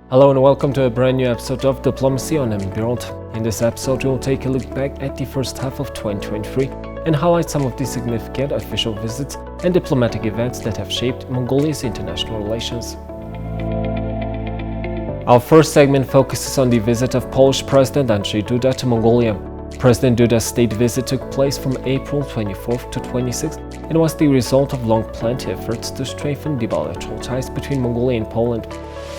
Hello and welcome to a brand new episode of Diplomacy on MNB World. In this episode, we will take a look back at the first half of 2023 and highlight some of the significant official visits and diplomatic events that have shaped Mongolia's international relations. Our first segment focuses on the visit of Polish President Andrzej Duda to Mongolia. President Duda's state visit took place from April 24th to 26th and was the result of long-planned efforts to strengthen the bilateral ties between Mongolia and Poland.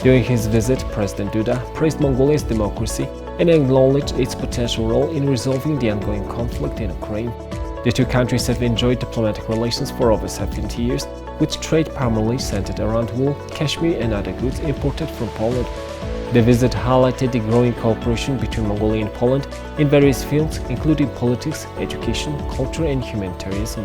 During his visit, President Duda praised Mongolia's democracy and acknowledged its potential role in resolving the ongoing conflict in Ukraine. The two countries have enjoyed diplomatic relations for over 70 years, with trade primarily centered around wool, cashmere and other goods imported from Poland. The visit highlighted the growing cooperation between Mongolia and Poland in various fields, including politics, education, culture and humanitarianism.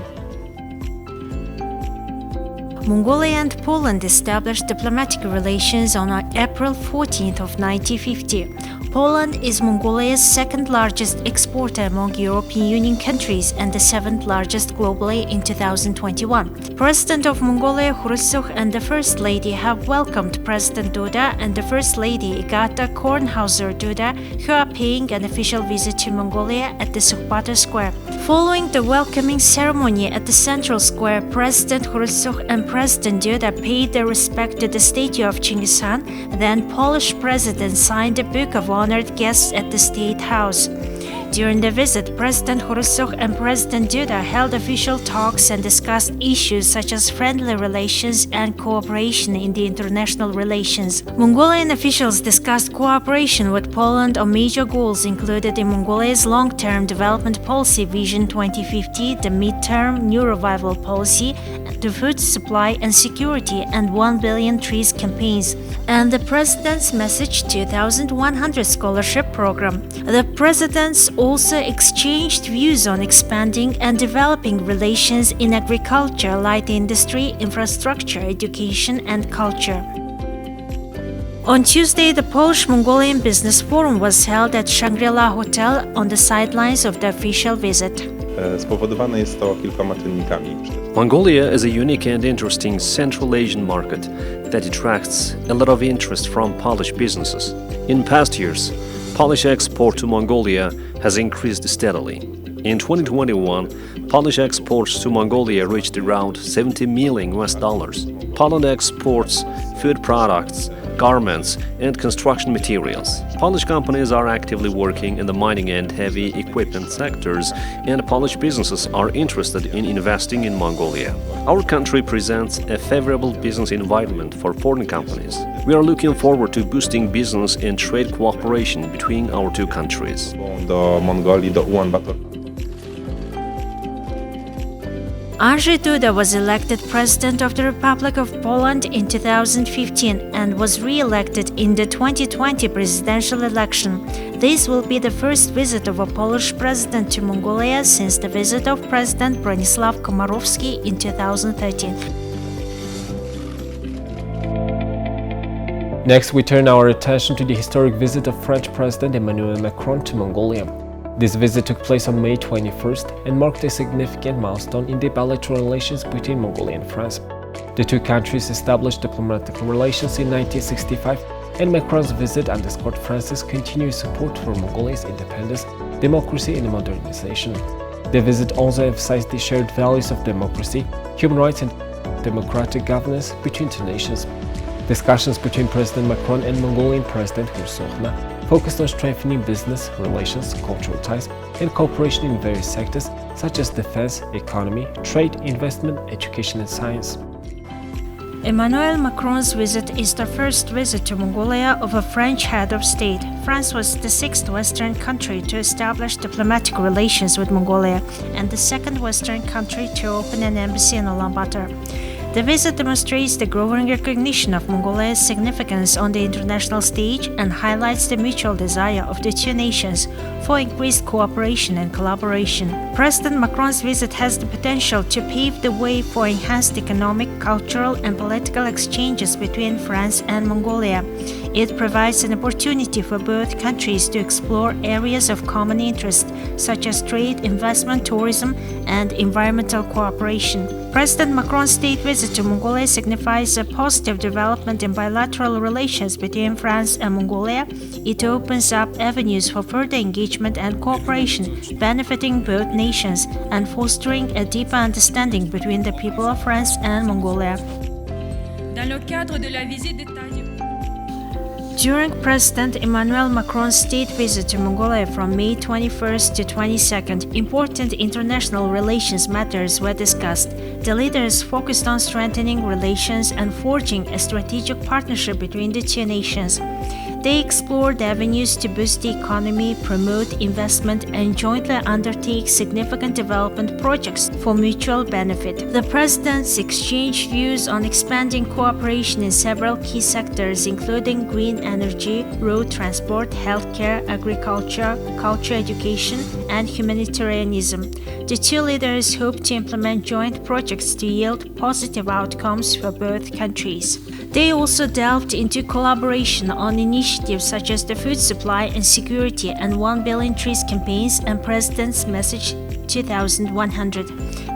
Mongolia and Poland established diplomatic relations on April 14th of 1950. Poland is Mongolia's second-largest exporter among European Union countries and the seventh-largest globally in 2021. President of Mongolia Khrushchev and the First Lady have welcomed President Duda and the First Lady Agata Kornhauser-Duda, who are paying an official visit to Mongolia at the Sukhbata Square. Following the welcoming ceremony at the Central Square, President Khrushchev and President Duda paid their respect to the statue of Chinggis Khan. Then Polish President signed a book of honored guests at the State House. During the visit, President Khrushchev and President Duda held official talks and discussed issues such as friendly relations and cooperation in the international relations. Mongolian officials discussed cooperation with Poland on major goals included in Mongolia's long-term development policy Vision 2050, the mid-term New Revival policy, the food supply and security, and 1 billion trees campaigns, and the President's Message 2100 scholarship program. The presidents also exchanged views on expanding and developing relations in agriculture, light industry, infrastructure, education, and culture. On Tuesday, the Polish-Mongolian Business Forum was held at Shangri-La Hotel on the sidelines of the official visit. Spowodowane jest to kilkoma czynnikami. Mongolia is a unique and interesting Central Asian market that attracts a lot of interest from Polish businesses. In past years, Polish export to Mongolia has increased steadily. In 2021, Polish exports to Mongolia reached around $70 million. Poland exports food products, garments, and construction materials. Polish companies are actively working in the mining and heavy equipment sectors, and Polish businesses are interested in investing in Mongolia. Our country presents a favorable business environment for foreign companies. We are looking forward to boosting business and trade cooperation between our two countries. Do Mongolii, do Ulaanbaatar. Andrzej Duda was elected President of the Republic of Poland in 2015 and was re-elected in the 2020 presidential election. This will be the first visit of a Polish president to Mongolia since the visit of President Bronisław Komorowski in 2013. Next, we turn our attention to the historic visit of French President Emmanuel Macron to Mongolia. This visit took place on May 21st and marked a significant milestone in the bilateral relations between Mongolia and France. The two countries established diplomatic relations in 1965, and Macron's visit underscored France's continued support for Mongolia's independence, democracy and modernization. The visit also emphasized the shared values of democracy, human rights and democratic governance between two nations. Discussions between President Macron and Mongolian President Khrushchev focused on strengthening business relations, cultural ties, and cooperation in various sectors such as defense, economy, trade, investment, education, and science. Emmanuel Macron's visit is the first visit to Mongolia of a French head of state. France was the sixth Western country to establish diplomatic relations with Mongolia and the second Western country to open an embassy in Ulaanbaatar. The visit demonstrates the growing recognition of Mongolia's significance on the international stage and highlights the mutual desire of the two nations for increased cooperation and collaboration. President Macron's visit has the potential to pave the way for enhanced economic, cultural, and political exchanges between France and Mongolia. It provides an opportunity for both countries to explore areas of common interest, such as trade, investment, tourism, and environmental cooperation. President Macron's state visit to Mongolia signifies a positive development in bilateral relations between France and Mongolia. It opens up avenues for further engagement and cooperation, benefiting both nations and fostering a deeper understanding between the people of France and Mongolia. Dans le cadre de la visite d'État During President Emmanuel Macron's state visit to Mongolia from May 21st to 22nd, important international relations matters were discussed. The leaders focused on strengthening relations and forging a strategic partnership between the two nations. They explored avenues to boost the economy, promote investment, and jointly undertake significant development projects for mutual benefit. The presidents exchanged views on expanding cooperation in several key sectors, including green energy, road transport, healthcare, agriculture, culture, education, and humanitarianism. The two leaders hope to implement joint projects to yield positive outcomes for both countries. They also delved into collaboration on initiatives such as the food supply and security and 1 billion trees campaigns and President's Message 2100.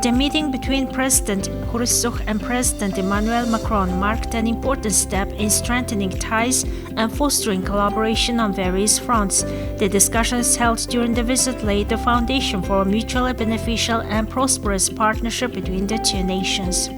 The meeting between President Khrushchev and President Emmanuel Macron marked an important step in strengthening ties and fostering collaboration on various fronts. The discussions held during the visit laid the foundation for a mutually beneficial and prosperous partnership between the two nations.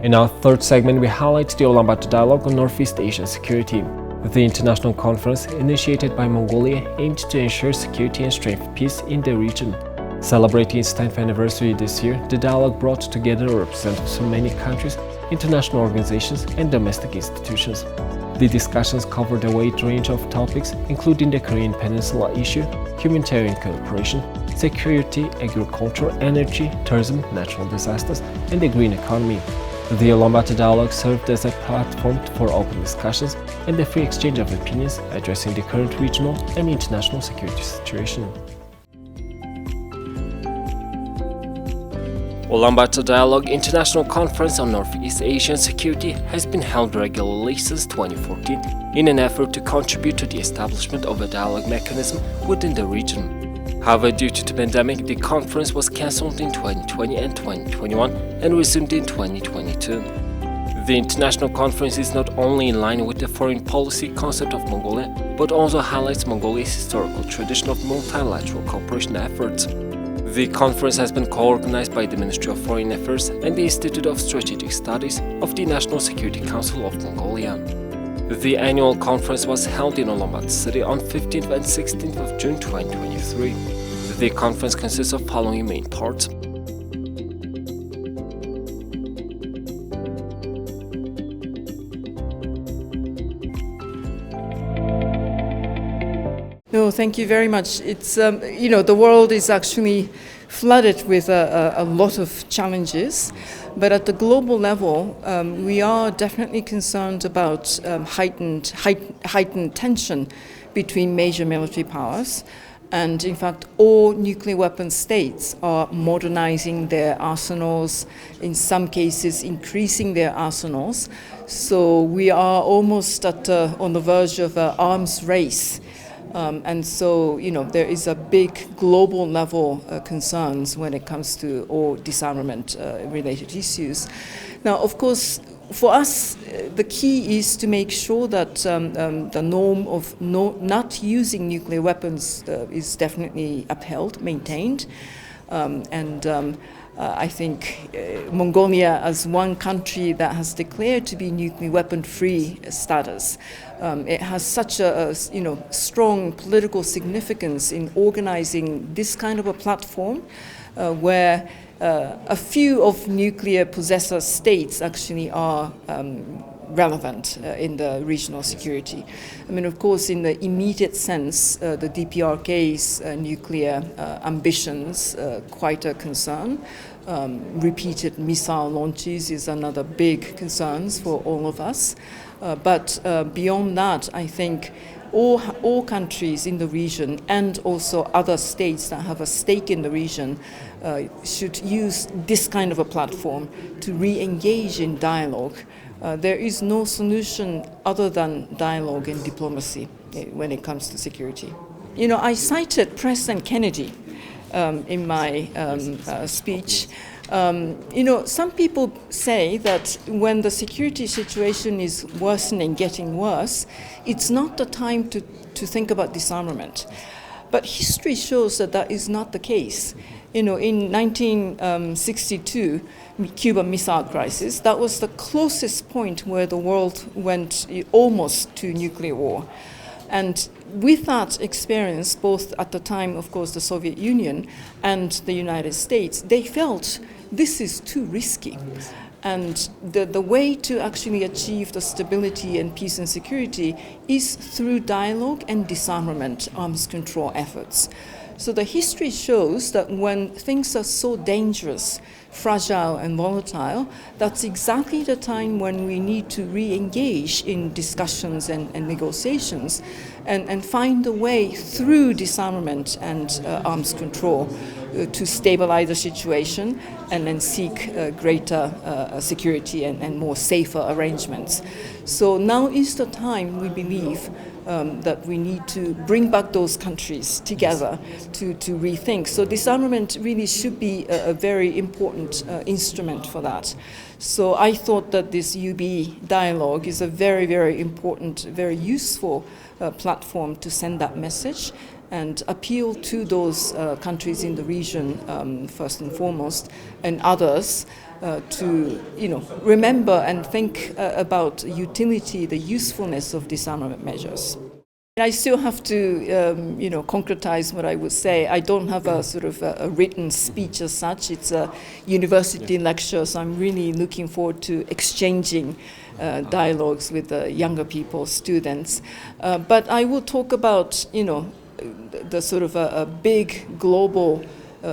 In our third segment, we highlight the Ulaanbaatar Dialogue on Northeast Asian Security. The international conference, initiated by Mongolia, aimed to ensure security and strengthen peace in the region. Celebrating its 10th anniversary this year, the dialogue brought together representatives from many countries, international organizations, and domestic institutions. The discussions covered a wide range of topics, including the Korean Peninsula issue, humanitarian cooperation, security, agriculture, energy, tourism, natural disasters, and the green economy. The Ulaanbaatar Dialogue served as a platform for open discussions and the free exchange of opinions addressing the current regional and international security situation. Ulaanbaatar Dialogue International Conference on Northeast Asian Security has been held regularly since 2014 in an effort to contribute to the establishment of a dialogue mechanism within the region. However, due to the pandemic, the conference was cancelled in 2020 and 2021 and resumed in 2022. The international conference is not only in line with the foreign policy concept of Mongolia, but also highlights Mongolia's historical tradition of multilateral cooperation efforts. The conference has been co-organized by the Ministry of Foreign Affairs and the Institute of Strategic Studies of the National Security Council of Mongolia. The annual conference was held in Ulaanbaatar city on 15th and 16th of June 2023. The conference consists of following main parts. No, thank you very much. It's, the world is actually flooded with a lot of challenges, but at the global level, we are definitely concerned about heightened tension between major military powers. And in fact, all nuclear weapon states are modernizing their arsenals, in some cases increasing their arsenals. So we are almost on the verge of an arms race. And so, there is a big global level concerns when it comes to all disarmament related issues. Now, of course, for us, the key is to make sure that the norm of not using nuclear weapons is definitely upheld, maintained. I think Mongolia, as one country that has declared to be nuclear weapon-free status, it has such a strong political significance in organizing this kind of a platform where a few of nuclear possessor states actually are relevant in the regional security. I mean, of course, in the immediate sense, the DPRK's nuclear ambitions quite a concern. Repeated missile launches is another big concern for all of us. But beyond that, I think all countries in the region and also other states that have a stake in the region should use this kind of a platform to re-engage in dialogue. There is no solution other than dialogue and diplomacy when it comes to security. I cited President Kennedy in my speech, Some people say that when the security situation is worsening, getting worse, it's not the time to think about disarmament. But history shows that that is not the case. In 1962, Cuban Missile Crisis, that was the closest point where the world went almost to nuclear war. And with that experience, both at the time, of course, the Soviet Union and the United States, they felt this is too risky. And the way to actually achieve the stability and peace and security is through dialogue and disarmament, arms control efforts. So the history shows that when things are so dangerous, fragile and volatile, that's exactly the time when we need to re-engage in discussions and negotiations and find a way through disarmament and arms control to stabilize the situation and then seek greater security and more safer arrangements. So now is the time, we believe, that we need to bring back those countries together to rethink. So disarmament really should be a very important instrument for that. So I thought that this UB dialogue is a very, very important, very useful platform to send that message and appeal to those countries in the region, first and foremost, and others to remember and think about utility, the usefulness of disarmament measures. I still have to, concretize what I would say. I don't have a sort of a written speech as such. It's a university lecture, so I'm really looking forward to exchanging dialogues with the younger people, students. But I will talk about, the sort of a big global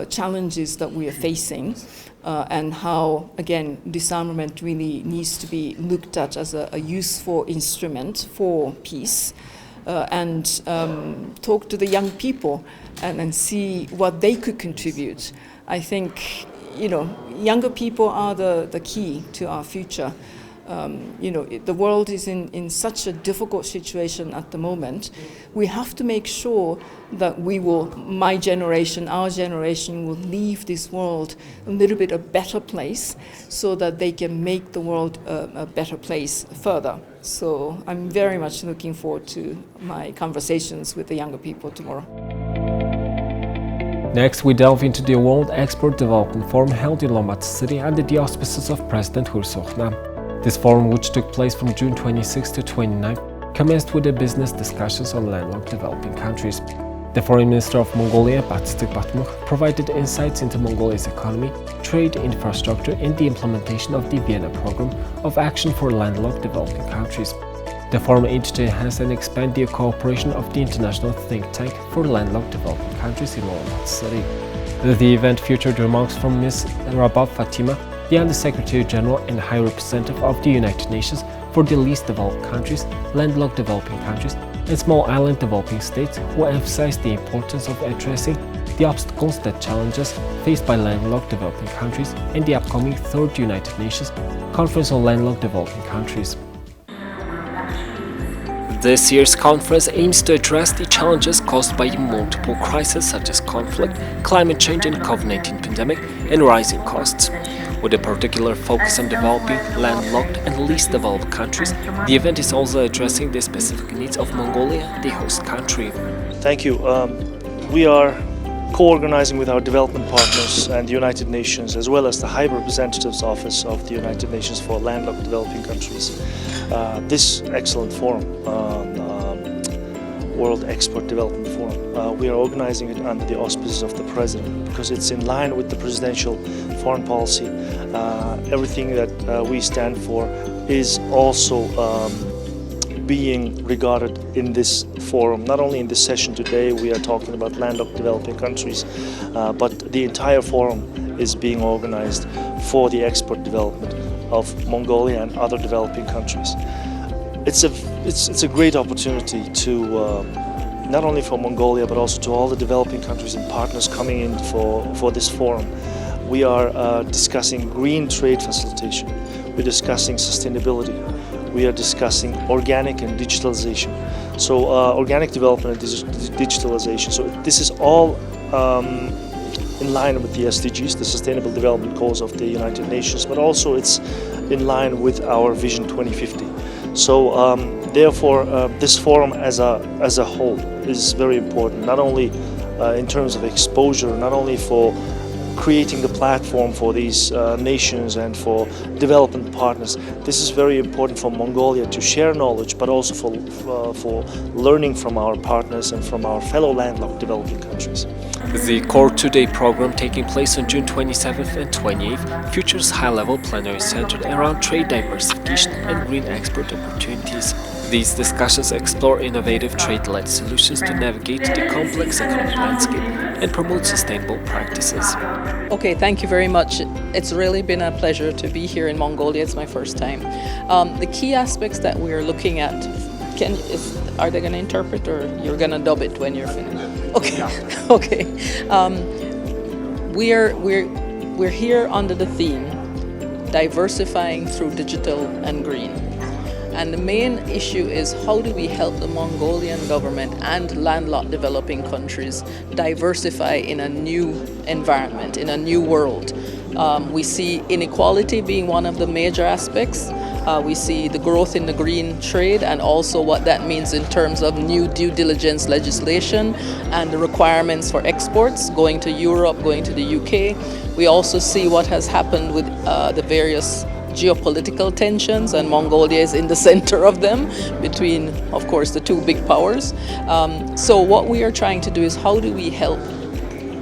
challenges that we are facing. And how, again, disarmament really needs to be looked at as a useful instrument for peace, and talk to the young people and see what they could contribute. I think, younger people are the key to our future. The world is in such a difficult situation at the moment. We have to make sure that my generation, our generation, will leave this world a little bit a better place so that they can make the world a better place further. So I'm very much looking forward to my conversations with the younger people tomorrow. Next, we delve into the World Export Development Forum held in Lombard City under the auspices of President Hursokhna. This forum, which took place from June 26 to 29, commenced with the business discussions on landlocked developing countries. The Foreign Minister of Mongolia, Batstik Batmukh, provided insights into Mongolia's economy, trade, infrastructure, and the implementation of the Vienna Programme of Action for Landlocked Developing Countries. The forum aimed to enhance and expand the cooperation of the international think tank for landlocked developing countries in Lombard City. The event featured remarks from Ms. Rabab Fatima, the Under-Secretary General and High Representative of the United Nations for the least developed countries, landlocked developing countries, and small island developing states, who emphasized the importance of addressing the obstacles that challenges faced by landlocked developing countries in the upcoming Third United Nations Conference on Landlocked Developing Countries. This year's conference aims to address the challenges caused by multiple crises such as conflict, climate change and COVID-19 pandemic, and rising costs. With a particular focus on developing, landlocked and least developed countries, the event is also addressing the specific needs of Mongolia, the host country. Thank you. We are co-organizing with our development partners and the United Nations, as well as the High Representative's Office of the United Nations for Landlocked Developing Countries, this excellent forum, World Export Development Forum. We are organizing it under the auspices of the President because it's in line with the presidential foreign policy. Everything that we stand for is also being regarded in this forum. Not only in this session today, we are talking about landlocked developing countries, but the entire forum is being organized for the export development of Mongolia and other developing countries. It's a great opportunity to not only for Mongolia but also to all the developing countries and partners coming in for this forum. We are discussing green trade facilitation. We're discussing sustainability. We are discussing organic and digitalization. So organic development and digitalization. So this is all in line with the SDGs, the Sustainable Development Goals of the United Nations, but also it's in line with our Vision 2050. So therefore, this forum as a whole is very important, not only in terms of exposure, not only for creating the platform for these nations and for development partners. This is very important for Mongolia to share knowledge, but also for learning from our partners and from our fellow landlocked developing countries. The Core Today program, taking place on June 27th and 28th, features high-level plenary centered around trade diversification and green export opportunities. These discussions explore innovative trade-led solutions to navigate the complex economic landscape and promote sustainable practices. Okay, thank you very much. It's really been a pleasure to be here in Mongolia. It's my first time. The key aspects that we're looking at, are they going to interpret, or you're going to dub it when you're finished? Okay, okay. We're here under the theme, diversifying through digital and green. And the main issue is, how do we help the Mongolian government and landlocked developing countries diversify in a new environment, in a new world? We see inequality being one of the major aspects. We see the growth in the green trade, and also what that means in terms of new due diligence legislation and the requirements for exports going to Europe, going to the UK. We also see what has happened with the various geopolitical tensions, and Mongolia is in the center of them between, of course, the two big powers. So what we are trying to do is, how do we help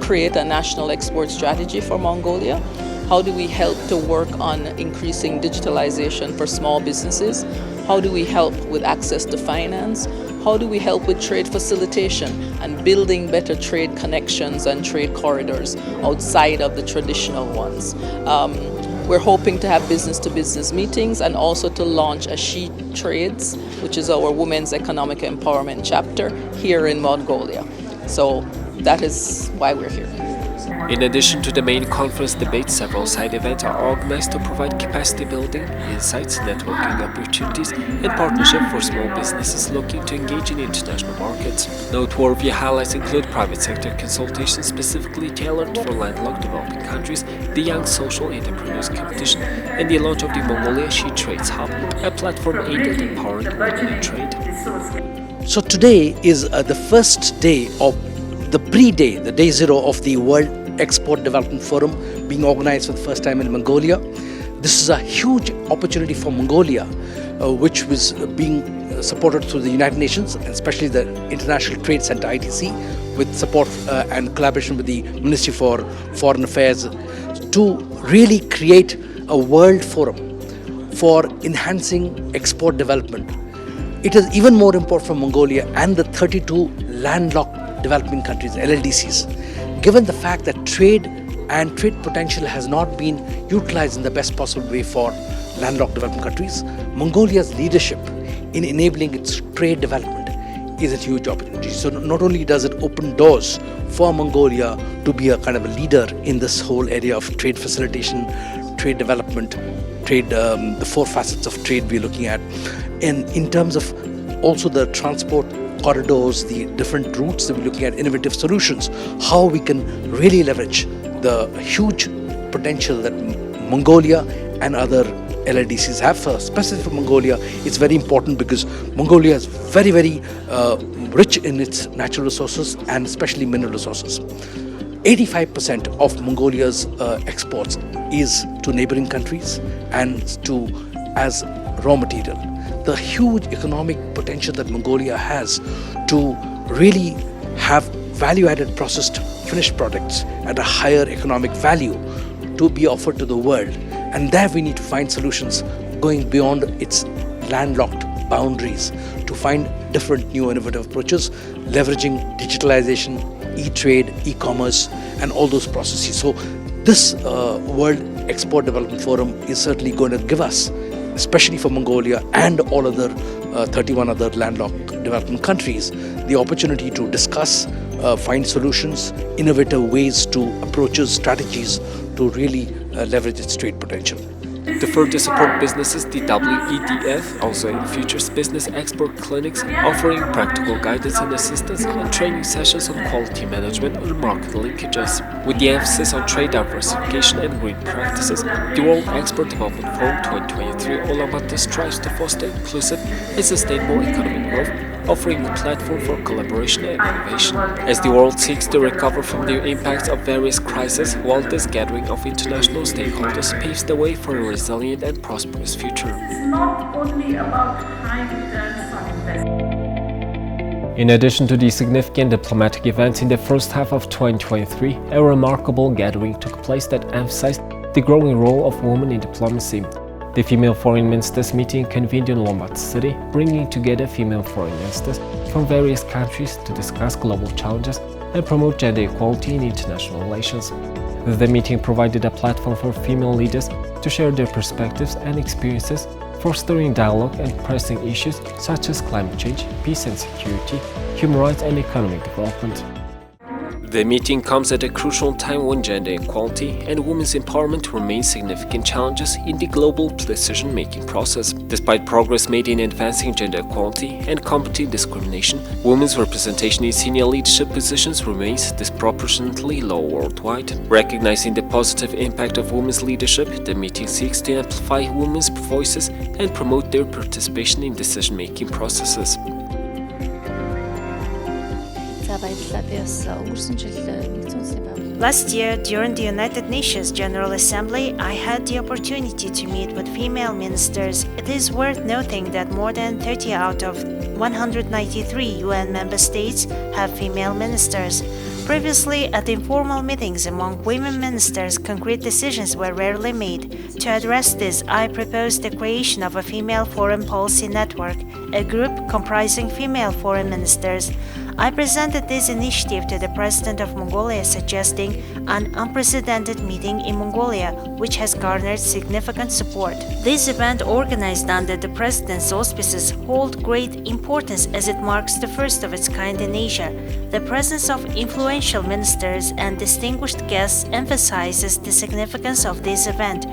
create a national export strategy for Mongolia? How do we help to work on increasing digitalization for small businesses? How do we help with access to finance? How do we help with trade facilitation and building better trade connections and trade corridors outside of the traditional ones? We're hoping to have business-to-business meetings, and also to launch a She Trades, which is our Women's Economic Empowerment chapter here in Mongolia. So that is why we're here. In addition to the main conference debates, several side events are organized to provide capacity building, insights, networking opportunities, and partnership for small businesses looking to engage in international markets. Noteworthy highlights include private sector consultations specifically tailored for landlocked developing countries, the Young Social Entrepreneurs Competition, and the launch of the Mongolia She Trades Hub, a platform aimed at empowering Mongolian trade. So today is the first day of the pre-day, the day zero of the World Export Development Forum being organized for the first time in Mongolia. This is a huge opportunity for Mongolia, which was being supported through the United Nations, and especially the International Trade Center ITC, with support and collaboration with the Ministry for Foreign Affairs, to really create a world forum for enhancing export development. It is even more important for Mongolia and the 32 landlocked developing countries, LLDCs, given the fact that trade and trade potential has not been utilized in the best possible way for landlocked developing countries. Mongolia's leadership in enabling its trade development is a huge opportunity. So not only does it open doors for Mongolia to be a kind of a leader in this whole area of trade facilitation, trade development, trade, the four facets of trade we're looking at, and in terms of also the transport corridors, the different routes that we're looking at, innovative solutions, how we can really leverage the huge potential that Mongolia and other LLDCs have. Specifically for Mongolia, it's very important because Mongolia is very, very rich in its natural resources and especially mineral resources. 85% of Mongolia's exports is to neighboring countries and as raw material. The huge economic potential that Mongolia has to really have value-added processed finished products at a higher economic value to be offered to the world. And there we need to find solutions going beyond its landlocked boundaries to find different new innovative approaches, leveraging digitalization, e-trade, e-commerce, and all those processes. So this World Export Development Forum is certainly going to give us, especially for Mongolia and all other 31 other landlocked development countries, the opportunity to discuss, find solutions, innovative ways to approaches, strategies to really leverage its trade potential. To further support businesses, the WEDF also features business expert clinics offering practical guidance and assistance and training sessions on quality management and market linkages. With the emphasis on trade diversification and green practices, the World Export Development Forum 2023 Ulaanbaatar strives to foster inclusive and sustainable economic growth, offering a platform for collaboration and innovation. As the world seeks to recover from the impacts of various crises, while this gathering of international stakeholders paves the way for a resilient and prosperous future. It's not only about high returns on investment. In addition to the significant diplomatic events in the first half of 2023, a remarkable gathering took place that emphasized the growing role of women in diplomacy. The Female Foreign Ministers meeting convened in Ulaanbaatar City, bringing together female foreign ministers from various countries to discuss global challenges and promote gender equality in international relations. The meeting provided a platform for female leaders to share their perspectives and experiences, fostering dialogue and pressing issues such as climate change, peace and security, human rights and economic development. The meeting comes at a crucial time when gender equality and women's empowerment remain significant challenges in the global decision-making process. Despite progress made in advancing gender equality and combating discrimination, women's representation in senior leadership positions remains disproportionately low worldwide. Recognizing the positive impact of women's leadership, the meeting seeks to amplify women's voices and promote their participation in decision-making processes. Last year, during the United Nations General Assembly, I had the opportunity to meet with female ministers. It is worth noting that more than 30 out of 193 UN member states have female ministers. Previously, at informal meetings among women ministers, concrete decisions were rarely made. To address this, I proposed the creation of a female foreign policy network, a group comprising female foreign ministers. I presented this initiative to the President of Mongolia, suggesting an unprecedented meeting in Mongolia, which has garnered significant support. This event, organized under the President's auspices, holds great importance as it marks the first of its kind in Asia. The presence of influential ministers and distinguished guests emphasizes the significance of this event.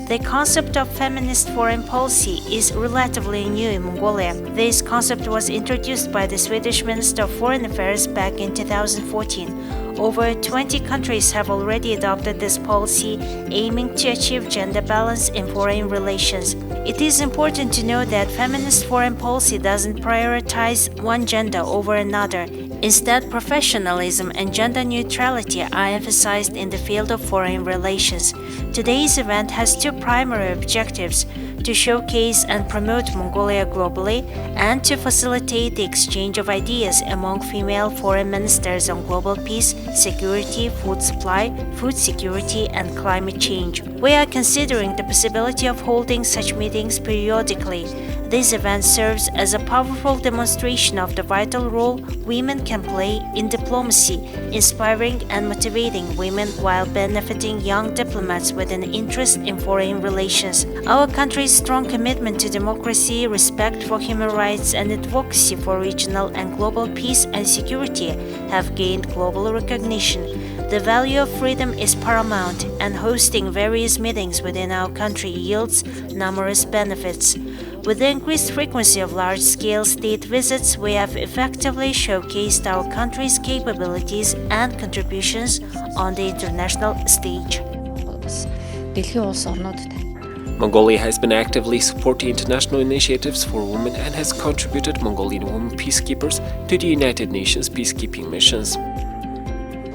The concept of feminist foreign policy is relatively new in Mongolia. This concept was introduced by the Swedish Minister of Foreign Affairs back in 2014. Over 20 countries have already adopted this policy, aiming to achieve gender balance in foreign relations. It is important to note that feminist foreign policy doesn't prioritize one gender over another. Instead, professionalism and gender neutrality are emphasized in the field of foreign relations. Today's event has two primary objectives: to showcase and promote Mongolia globally, and to facilitate the exchange of ideas among female foreign ministers on global peace, security, food supply, food security, and climate change. We are considering the possibility of holding such meetings periodically. This event serves as a powerful demonstration of the vital role women can play in diplomacy, inspiring and motivating women while benefiting young diplomats with an interest in foreign relations. Our country's strong commitment to democracy, respect for human rights, and advocacy for regional and global peace and security have gained global recognition. The value of freedom is paramount, and hosting various meetings within our country yields numerous benefits. With the increased frequency of large-scale state visits, we have effectively showcased our country's capabilities and contributions on the international stage. Mongolia has been actively supporting international initiatives for women and has contributed Mongolian women peacekeepers to the United Nations peacekeeping missions.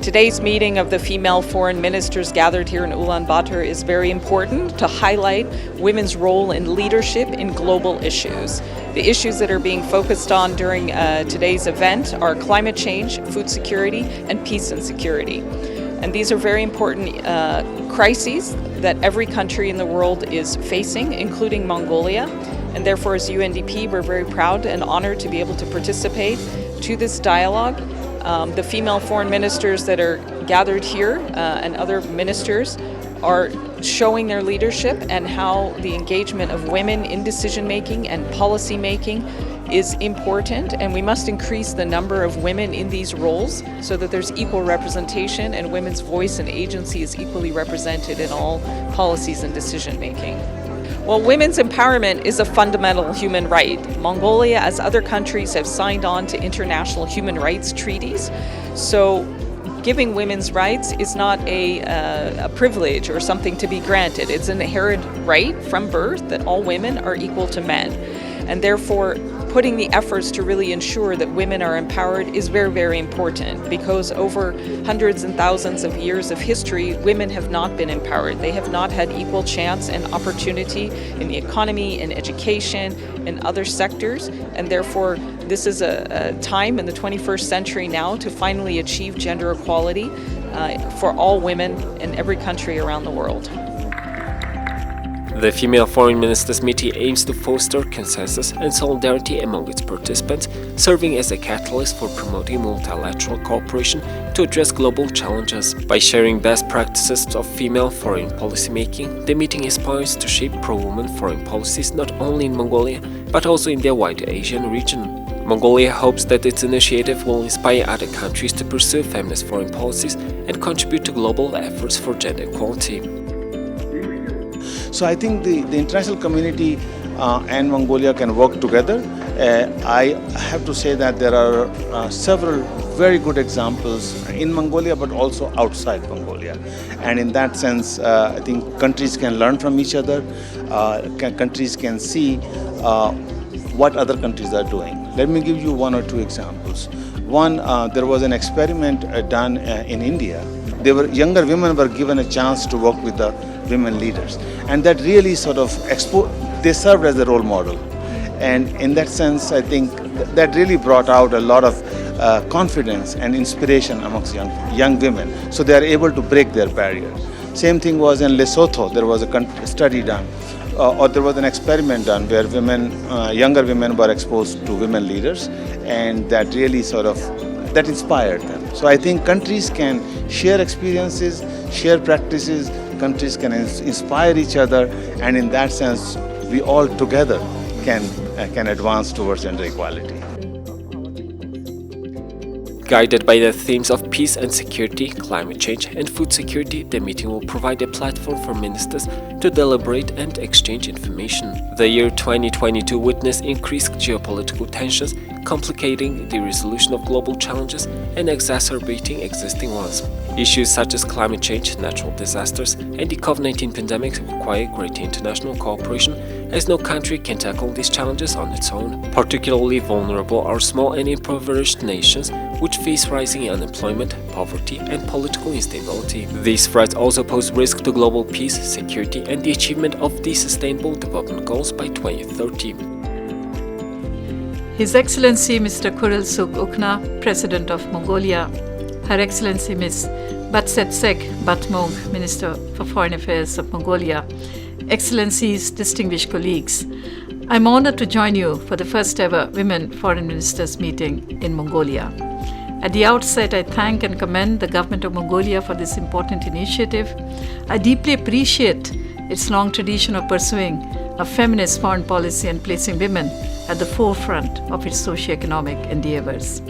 Today's meeting of the female foreign ministers gathered here in Ulaanbaatar is very important to highlight women's role in leadership in global issues. The issues that are being focused on during today's event are climate change, food security, and peace and security. And these are very important crises that every country in the world is facing, including Mongolia. And therefore, as UNDP, we're very proud and honored to be able to participate to this dialogue. The female foreign ministers that are gathered here and other ministers are showing their leadership and how the engagement of women in decision-making and policy-making is important, and we must increase the number of women in these roles so that there's equal representation and women's voice and agency is equally represented in all policies and decision-making. Well, women's empowerment is a fundamental human right. Mongolia, as other countries, have signed on to international human rights treaties. So giving women's rights is not a privilege or something to be granted. It's an inherent right from birth that all women are equal to men. And therefore, putting the efforts to really ensure that women are empowered is very, very important, because over hundreds and thousands of years of history, women have not been empowered. They have not had equal chance and opportunity in the economy, in education, in other sectors, and therefore this is a time in the 21st century now to finally achieve gender equality for all women in every country around the world. The Female Foreign Ministers meeting aims to foster consensus and solidarity among its participants, serving as a catalyst for promoting multilateral cooperation to address global challenges. By sharing best practices of female foreign policy making, the meeting aspires to shape pro-women foreign policies not only in Mongolia, but also in the wider Asian region. Mongolia hopes that its initiative will inspire other countries to pursue feminist foreign policies and contribute to global efforts for gender equality. So I think the international community and Mongolia can work together. I have to say that there are several very good examples in Mongolia, but also outside Mongolia. And in that sense, I think countries can learn from each other. Countries can see what other countries are doing. Let me give you one or two examples. One, there was an experiment done in India. Younger women were given a chance to work with the women leaders, and that really sort of they served as a role model, and in that sense I think that really brought out a lot of confidence and inspiration amongst young women, so they are able to break their barrier. Same thing was in Lesotho. There was a study done, or there was an experiment done where younger women were exposed to women leaders, and that really that inspired them. So I think countries can share experiences, share practices, countries can inspire each other, and in that sense, we all together can advance towards gender equality. Guided by the themes of peace and security, climate change, and food security, the meeting will provide a platform for ministers to deliberate and exchange information. The year 2022 witnessed increased geopolitical tensions, complicating the resolution of global challenges and exacerbating existing ones. Issues such as climate change, natural disasters, and the COVID-19 pandemic require greater international cooperation, as no country can tackle these challenges on its own. Particularly vulnerable are small and impoverished nations, which face rising unemployment, poverty, and political instability. These threats also pose risk to global peace, security, and the achievement of the Sustainable Development Goals by 2030. His Excellency Mr. Khurelsukh Ukna, President of Mongolia, Her Excellency Ms. Batsetsek Batmong, Minister for Foreign Affairs of Mongolia, Excellencies, distinguished colleagues, I'm honored to join you for the first ever Women Foreign Ministers meeting in Mongolia. At the outset, I thank and commend the Government of Mongolia for this important initiative. I deeply appreciate its long tradition of pursuing a feminist foreign policy and placing women at the forefront of its socio-economic endeavors.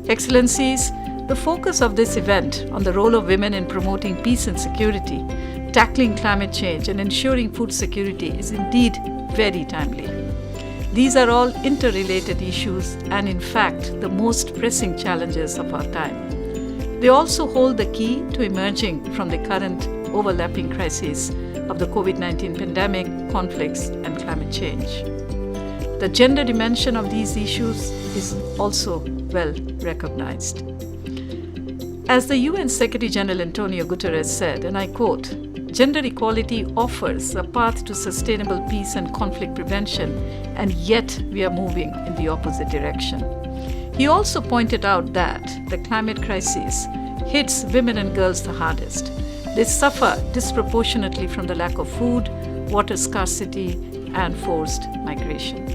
Excellencies, the focus of this event on the role of women in promoting peace and security, tackling climate change, and ensuring food security is indeed very timely. These are all interrelated issues and, in fact, the most pressing challenges of our time. They also hold the key to emerging from the current overlapping crises of the COVID-19 pandemic, conflicts, and climate change. The gender dimension of these issues is also well recognized. As the UN Secretary General Antonio Guterres said, and I quote, "Gender equality offers a path to sustainable peace and conflict prevention, and yet we are moving in the opposite direction." He also pointed out that the climate crisis hits women and girls the hardest. They suffer disproportionately from the lack of food, water scarcity, and forced migration.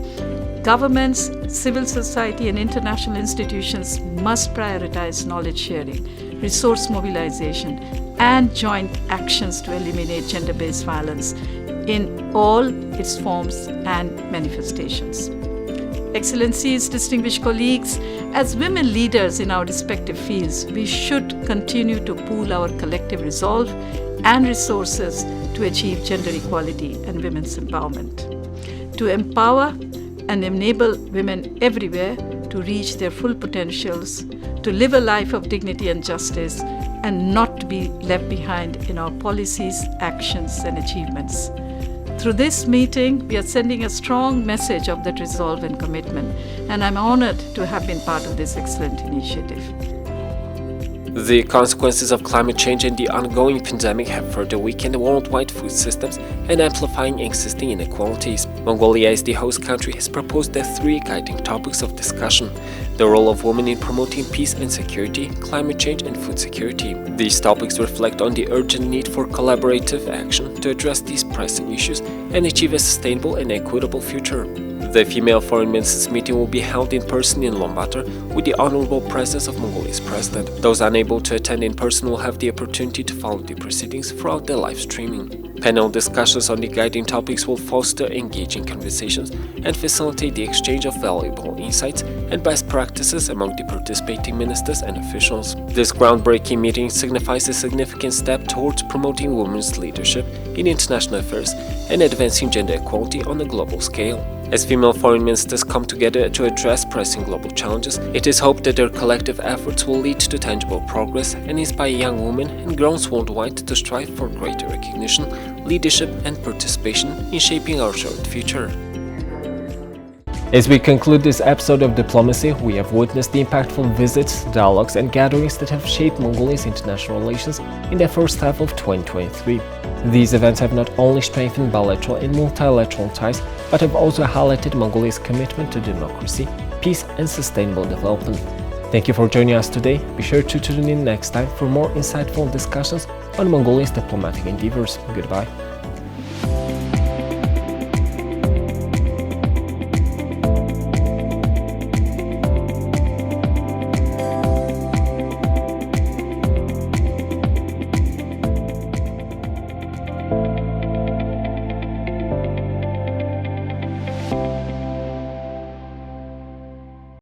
Governments, civil society, and international institutions must prioritize knowledge sharing, resource mobilization, and joint actions to eliminate gender-based violence in all its forms and manifestations. Excellencies, distinguished colleagues, as women leaders in our respective fields, we should continue to pool our collective resolve and resources to achieve gender equality and women's empowerment, to empower and enable women everywhere to reach their full potentials, to live a life of dignity and justice, and not to be left behind in our policies, actions, and achievements. Through this meeting, we are sending a strong message of that resolve and commitment, and I'm honored to have been part of this excellent initiative. The consequences of climate change and the ongoing pandemic have further weakened worldwide food systems and amplifying existing inequalities. Mongolia, as the host country, has proposed the 3 guiding topics of discussion: the role of women in promoting peace and security, climate change, and food security. These topics reflect on the urgent need for collaborative action to address these pressing issues and achieve a sustainable and equitable future. The female foreign ministers meeting will be held in person in Ulaanbaatar with the honorable presence of Mongolia's president. Those unable to attend in person will have the opportunity to follow the proceedings throughout the live streaming. Panel discussions on the guiding topics will foster engaging conversations and facilitate the exchange of valuable insights and best practices among the participating ministers and officials. This groundbreaking meeting signifies a significant step towards promoting women's leadership in international affairs and advancing gender equality on a global scale. As female foreign ministers come together to address pressing global challenges, it is hoped that their collective efforts will lead to tangible progress and inspire young women and girls worldwide to strive for greater recognition, leadership, and participation in shaping our shared future. As we conclude this episode of Diplomacy, we have witnessed the impactful visits, dialogues, and gatherings that have shaped Mongolia's international relations in the first half of 2023. These events have not only strengthened bilateral and multilateral ties, but have also highlighted Mongolia's commitment to democracy, peace, and sustainable development. Thank you for joining us today. Be sure to tune in next time for more insightful discussions on Mongolia's diplomatic endeavors. Goodbye.